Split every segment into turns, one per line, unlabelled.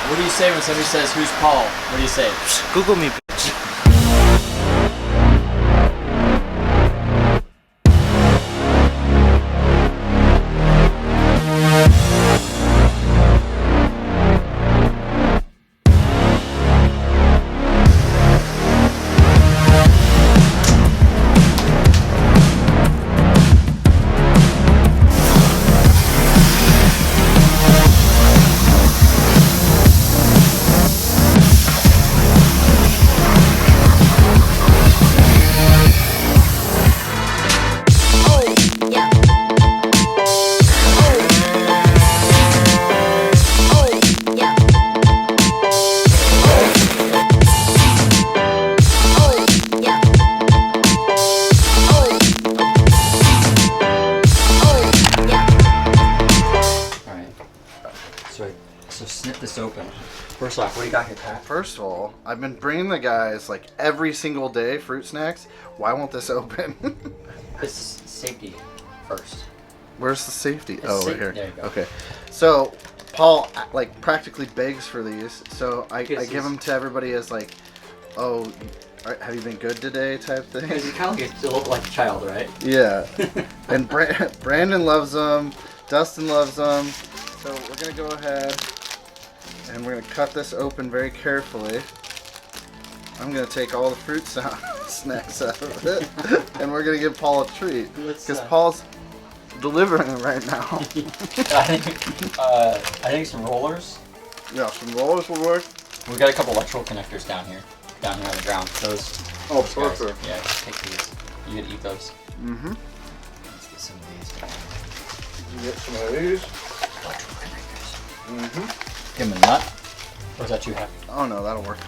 What do you say when somebody says, "Who's Paul?" What do you say?
Google me, bitch.
So snip this open. First off, what do you got here, Pat?
First of all, I've been bringing the guys like every single day fruit snacks. Why won't this open?
This is safety first.
Where's the safety?
It's
right here.
There you go.
Okay. So Paul like practically begs for these. So I give them to everybody as like, oh, have you been good today type thing.
Because you kind of get to look like a child, right?
Yeah. And Brandon loves them. Dustin loves them. So we're gonna go ahead and we're gonna cut this open very carefully. I'm gonna take all the fruit snacks out of it, and we're gonna give Paul a treat because Paul's delivering it right now.
I think some rollers.
Yeah, some rollers will work.
We've got a couple electrical connectors down here on the ground. Those.
Oh,
perfect. Yeah, take these. You can eat those.
Mm-hmm.
Let's get some of these.
You get some of these.
Electrical connectors.
Mm-hmm.
Give them a nut. Or is that too heavy?
Oh no, that'll work.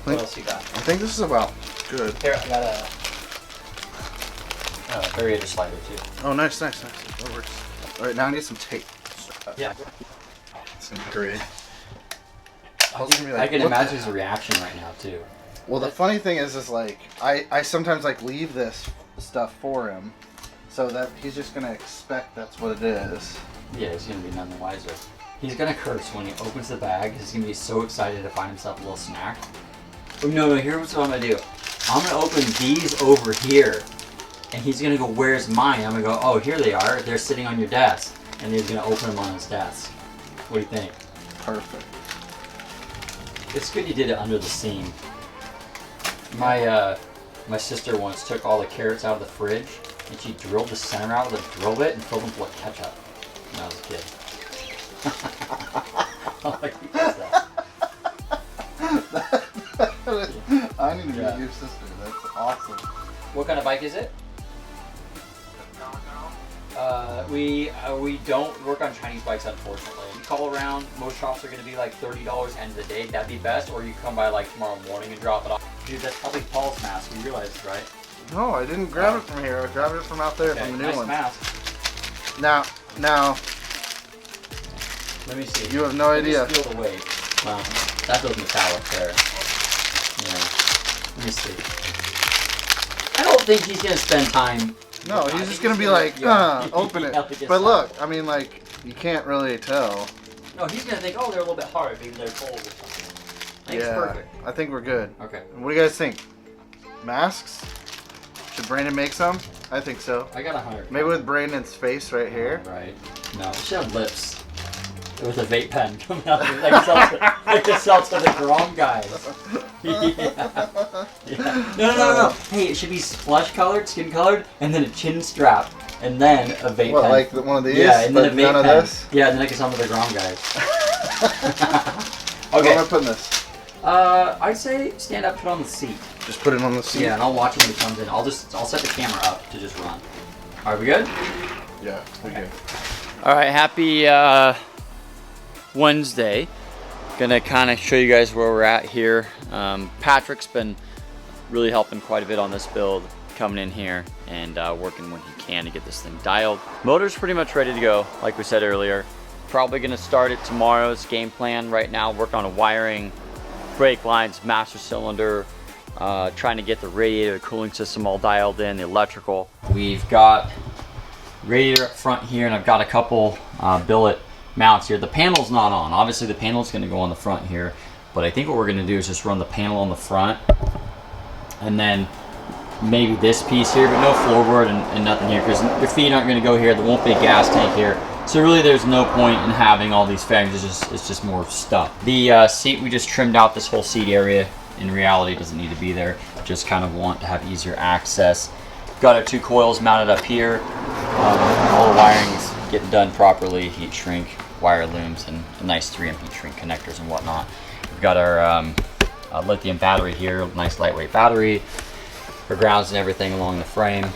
What else you got?
I think this is about good.
Here, I got a variator slider too.
Oh, nice. That works. All right, now I need some tape.
Yeah.
Some great.
I can imagine his reaction right now too.
Well, the funny thing is like I sometimes like leave this stuff for him, so that he's just gonna expect that's what it is.
Yeah, he's gonna be none the wiser. He's gonna curse when he opens the bag. He's gonna be so excited to find himself a little snack. Oh, no, here's what I'm gonna do. I'm gonna open these over here, and he's gonna go, "Where's mine?" I'm gonna go, "Oh, here they are. They're sitting on your desk," and he's gonna open them on his desk. What do you think?
Perfect.
It's good you did it under the seam. My sister once took all the carrots out of the fridge, and she drilled the center out with a drill bit and filled them full of ketchup when I was a kid. Like, who does that?
I need to meet your sister. That's awesome.
What kind of bike is it? We don't work on Chinese bikes, unfortunately. You call around, most shops are going to be like $30 end of the day. That'd be best. Or you come by like tomorrow morning and drop it off. Dude, that's probably Paul's mask. You realize, right?
No, I didn't grab it from here. I grabbed it from out there, from the new one.
Mask.
Now,
let me see.
You have no idea.
Feel the weight. Wow, that feels metallic there. Yeah. Let me see. I don't think he's gonna spend time.
No, he's just gonna be like, open it. But look, I mean, like, you can't really tell.
No, he's gonna think, oh, they're a little bit hard, maybe they're cold or something. I think it's perfect.
I think we're good.
Okay.
What do you guys think? Masks? Should Brandon make some? I think so.
I got 100.
Maybe with Brandon's face right here.
Right. No, it should have lips. With a vape pen coming out like the seltzer the Grom guys. Yeah. No. Hey, it should be flesh colored, skin colored, and then a chin strap, and then a vape pen.
What, like one of these?
Yeah, and then a vape
none of
pen.
this?
Yeah, and then I can some of the Grom guys.
Okay. Where am I putting this?
I'd say stand up, put it on the seat.
Just put it on the seat?
Yeah, and I'll watch it when it comes in. I'll set the camera up to just run. Are we good?
Yeah, we're good.
All right, happy Wednesday. Gonna kind of show you guys where we're at here. Patrick's been really helping quite a bit on this build, coming in here and working when he can to get this thing dialed. Motor's pretty much ready to go, like we said earlier. Probably gonna start it tomorrow's game plan right now, work on a wiring, brake lines, master cylinder, trying to get the radiator cooling system all dialed in, the electrical. We've got radiator up front here, and I've got a couple billet mounts here. The panel's not on. Obviously the panel's gonna go on the front here, but I think what we're gonna do is just run the panel on the front, and then maybe this piece here, but no floorboard and nothing here, because your feet aren't gonna go here. There won't be a gas tank here. So really there's no point in having all these fags. It's just more stuff. The seat, we just trimmed out this whole seat area. In reality, it doesn't need to be there. Just kind of want to have easier access. Got our 2 coils mounted up here. All the wiring's getting done properly. Heat shrink, wire looms, and a nice 3M heat shrink connectors and whatnot. We've got our lithium battery here, nice lightweight battery for grounds and everything along the frame.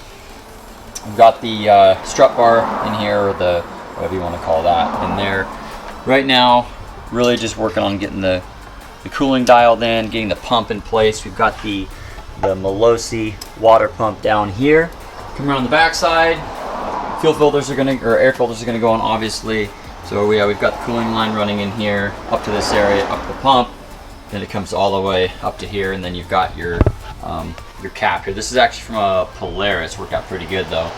We've got the strut bar in here, or the whatever you want to call that, in there. Right now, really just working on getting the cooling dialed in, getting the pump in place. We've got the Melosi water pump down here. Come around the back side, fuel filters are gonna, or air filters are gonna go on, obviously. So we've got the cooling line running in here, up to this area, up the pump, then it comes all the way up to here, and then you've got your cap here. This is actually from a Polaris, worked out pretty good though.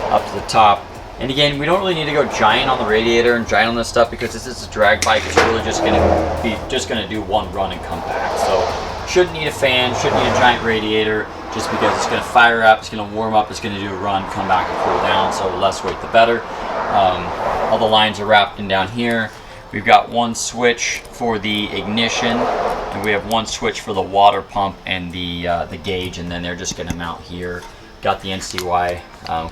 Up to the top. And again, we don't really need to go giant on the radiator and giant on this stuff, because this is a drag bike. It's really just gonna do one run and come back. So shouldn't need a fan, shouldn't need a giant radiator, just because it's gonna fire up, it's gonna warm up, it's gonna do a run, come back and cool down. So the less weight, the better. All the lines are wrapped in down here. We've got 1 switch for the ignition, and we have 1 switch for the water pump and the gauge, and then they're just gonna mount here. Got the NCY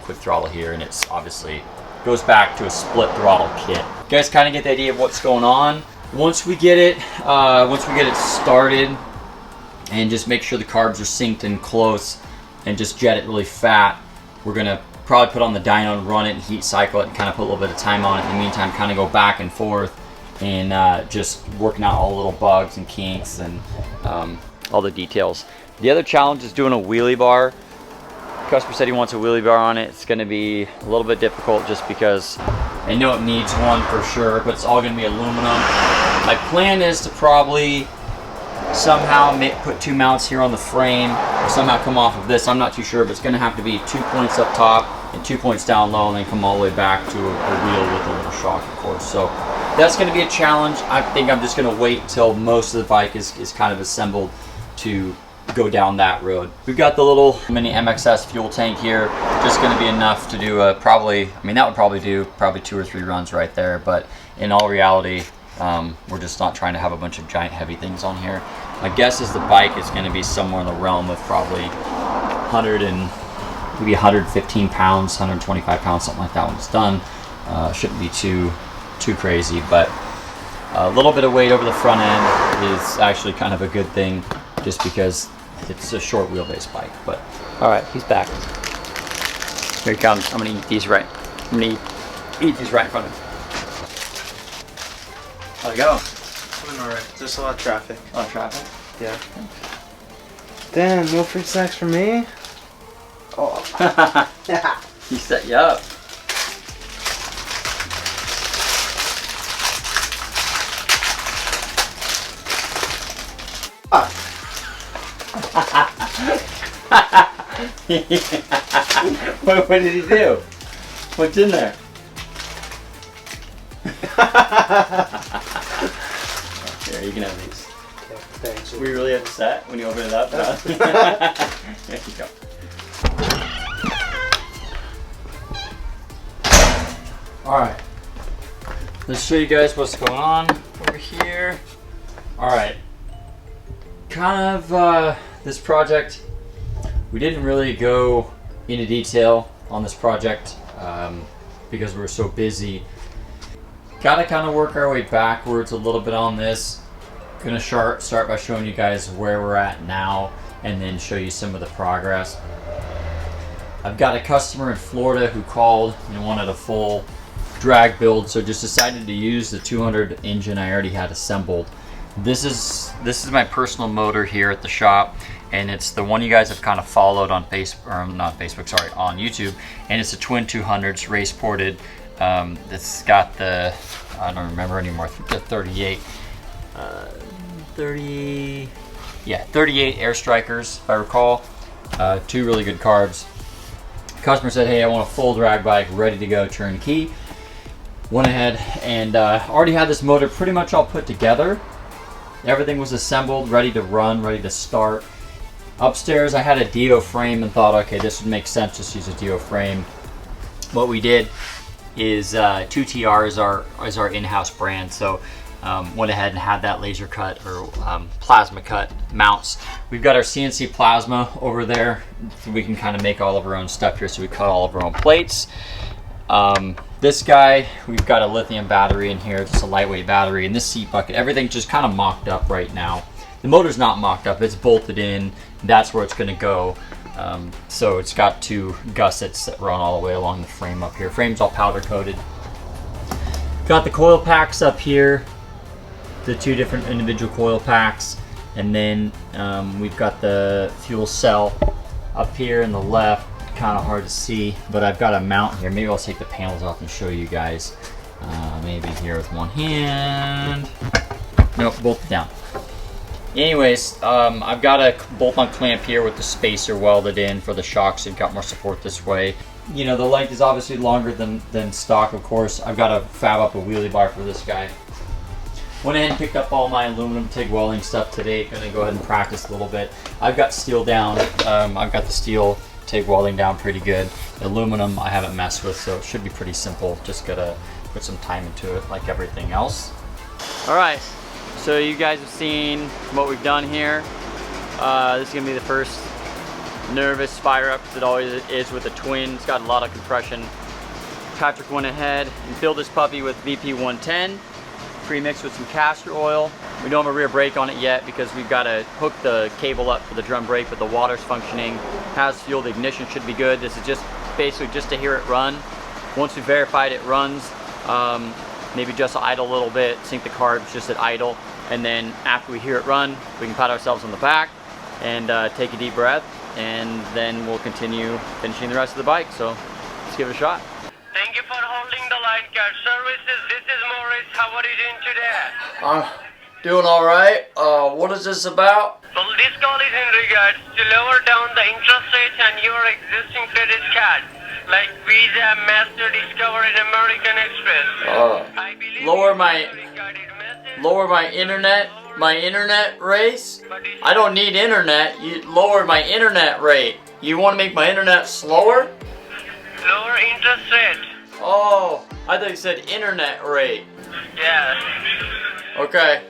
quick throttle here, and it's obviously goes back to a split throttle kit. You guys kind of get the idea of what's going on. Once we get it started, and just make sure the carbs are synced in close, and just jet it really fat, we're gonna probably put on the dyno and run it and heat cycle it and kind of put a little bit of time on it. In the meantime, kind of go back and forth and just working out all the little bugs and kinks and all the details. The other challenge is doing a wheelie bar. Customer said he wants a wheelie bar on it. It's going to be a little bit difficult just because I know it needs one for sure, but it's all going to be aluminum. My plan is to probably somehow put 2 mounts here on the frame, or somehow come off of this. I'm not too sure, but it's going to have to be 2 points up top and 2 points down low, and then come all the way back to a wheel with a little shock, of course. So that's going to be a challenge. I think I'm just going to wait till most of the bike is kind of assembled to go down that road. We've got the little mini MXS fuel tank here, just going to be enough to do that would probably do 2 or 3 runs right there, but in all reality, we're just not trying to have a bunch of giant heavy things on here. My guess is the bike is going to be somewhere in the realm of probably 115 pounds, 125 pounds, something like that when it's done. Shouldn't be too crazy, but a little bit of weight over the front end is actually kind of a good thing, just because it's a short wheelbase bike. But all right, he's back. Here he comes. I'm gonna eat these right. I'm gonna eat these right in front of him. How'd it go?
Doing alright. Just a lot of traffic.
A lot of traffic?
Yeah. Damn, no free snacks for me? Oh.
He set you up. What did he do? What's in there? Here, you can have these.
Okay, thanks.
Were you really upset when you opened it up? There you go. Alright. Let's show you guys what's going on over here. Alright. Kind of this project, we didn't really go into detail on this project because we were so busy. Gotta kind of work our way backwards a little bit on this. Gonna start by showing you guys where we're at now, and then show you some of the progress. I've got a customer in Florida who called and wanted a full drag build, so just decided to use the 200 engine I already had assembled. This is my personal motor here at the shop, and it's the one you guys have kind of followed on on YouTube, and it's a twin 200s race ported. It's got the, I don't remember anymore, the 38 air strikers, if I recall. 2 really good carbs. The customer said, hey, I want a full drag bike ready to go turnkey. went ahead and already had this motor pretty much all put together. Everything was assembled, ready to run, ready to start. Upstairs I had a Dyno frame and thought, okay, this would make sense, just use a Dyno frame. What we did is 2TR is our in-house brand, so went ahead and had that laser cut or plasma cut mounts. We've got our CNC plasma over there, so we can kind of make all of our own stuff here, so we cut all of our own plates. This guy, we've got a lithium battery in here, just a lightweight battery, and this seat bucket, everything's just kind of mocked up right now. The motor's not mocked up, it's bolted in, that's where it's gonna go. So it's got 2 gussets that run all the way along the frame up here. Frame's all powder coated. Got the coil packs up here, the 2 different individual coil packs, and then we've got the fuel cell up here in the left. Kind of hard to see, but I've got a mount here. Maybe I'll take the panels off and show you guys. Maybe here with one hand. Nope, bolt it down. Anyways, I've got a bolt-on clamp here with the spacer welded in for the shocks, so you've got more support this way. You know, the length is obviously longer than stock, of course. I've got to fab up a wheelie bar for this guy. Went ahead and picked up all my aluminum TIG welding stuff today. Gonna go ahead and practice a little bit. I've got steel down. I've got the steel TIG welding down pretty good. The aluminum I haven't messed with, so it should be pretty simple. Just gotta put some time into it like everything else. All right, so you guys have seen what we've done here. This is gonna be the first nervous fire up, because it always is with a twin. It's got a lot of compression. Patrick went ahead and filled this puppy with VP 110, pre-mixed with some castor oil. We don't have a rear brake on it yet because we've got to hook the cable up for the drum brake, but the water's functioning, has fuel, the ignition should be good. This is just basically just to hear it run. Once we verified it runs, maybe just idle a little bit, sync the carbs just at idle, and then after we hear it run, we can pat ourselves on the back and take a deep breath, and then we'll continue finishing the rest of the bike. So let's give it a shot.
Thank you for holding the line, car services. This is Maurice. How are you doing today?
Doing all right. What is this about?
Well, this call is in regards to lower down the interest rates on your existing credit card, like Visa, Master, Discover, and American Express. I believe
lower my internet rates. I don't need internet. You lower my internet rate. You want to make my internet slower?
Lower interest rate.
Oh, I thought you said internet rate.
Yeah.
Okay.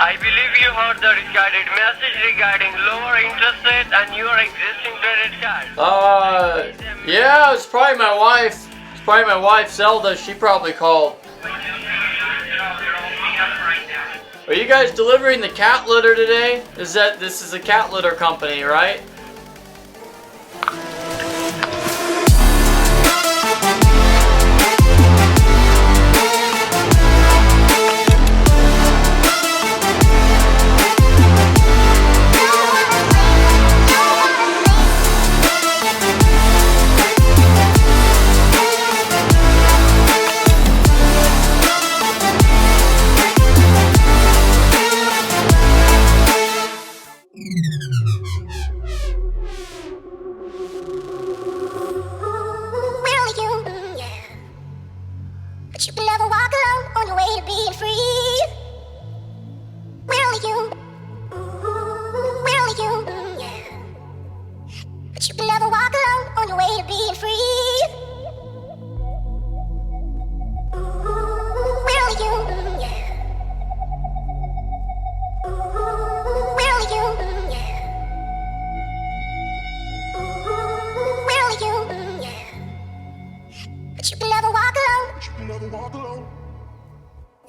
I believe you heard the recorded message regarding lower interest rate on your existing credit card.
Yeah, it's probably my wife. It's probably my wife, Zelda. She probably called. Are you guys delivering the cat litter today? This is a cat litter company, right?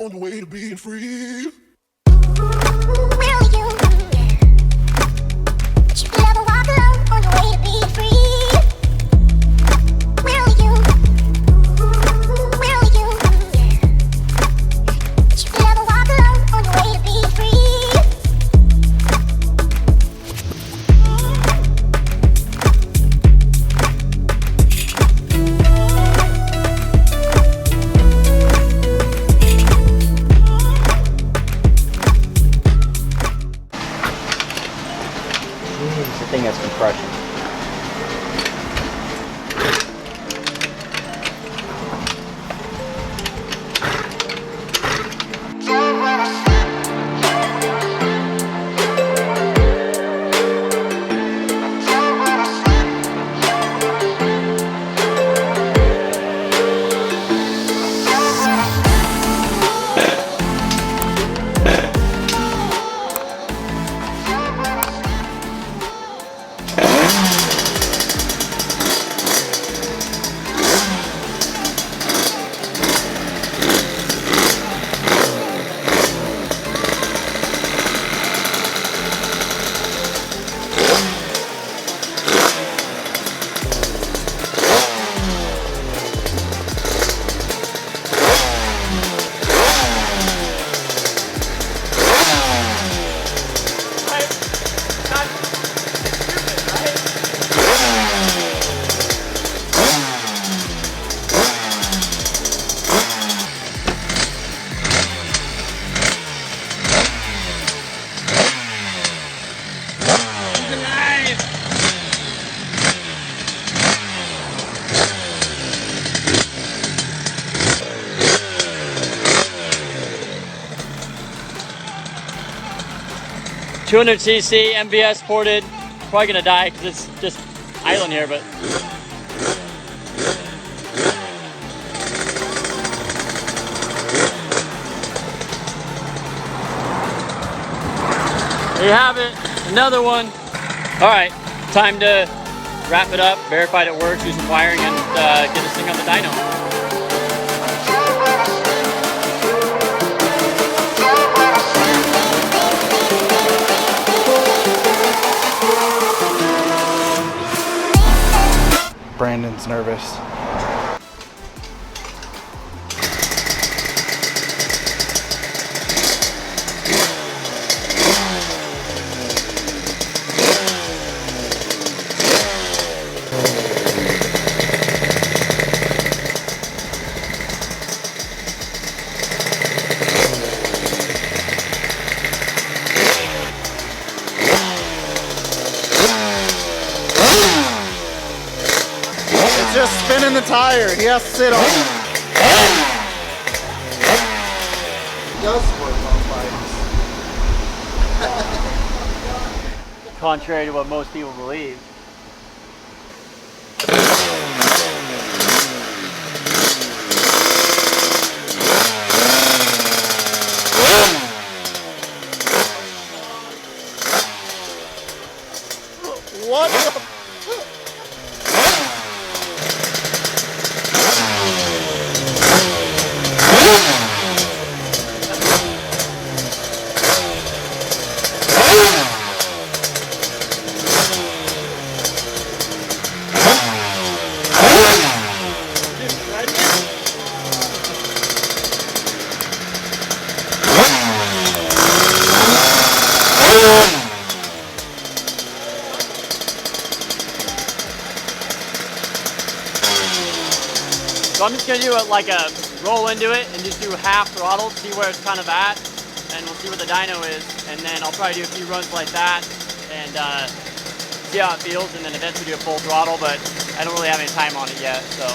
On the way to being free.
200cc MVS ported. Probably gonna die because it's just idling here, but. There you have it, another one. All right, time to wrap it up, verify it works, do some wiring, and get this thing on the dyno.
Brandon's nervous. Just spinning the tire. He has to sit on it. He does work on bikes.
Contrary to what most people believe.
What the?
So I'm just gonna do it like a roll into it and just do half throttle, see where it's kind of at, and we'll see what the dyno is, and then I'll probably do a few runs like that and see how it feels, and then eventually do a full throttle, but I don't really have any time on it yet, so.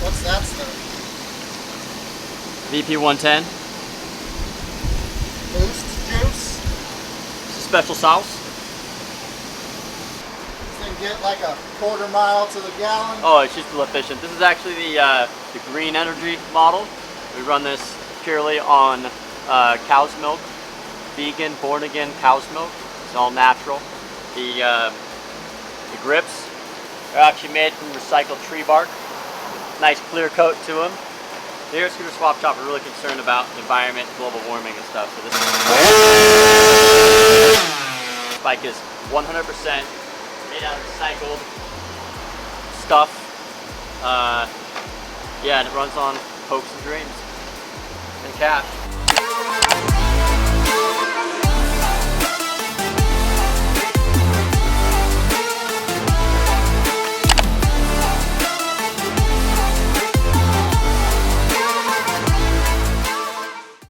What's that stuff?
VP 110.
Boost juice?
It's a special sauce.
This thing get like a quarter mile to the gallon?
Oh, it's just real efficient. This is actually the green energy model. We run this purely on cow's milk, vegan, born again cow's milk. It's all natural. The grips are actually made from recycled tree bark. Nice clear coat to them. Here at Scooter Swap Shop, we're really concerned about the environment, global warming and stuff. So this bike is 100% made out of recycled stuff. Yeah, and it runs on hopes and dreams and cash.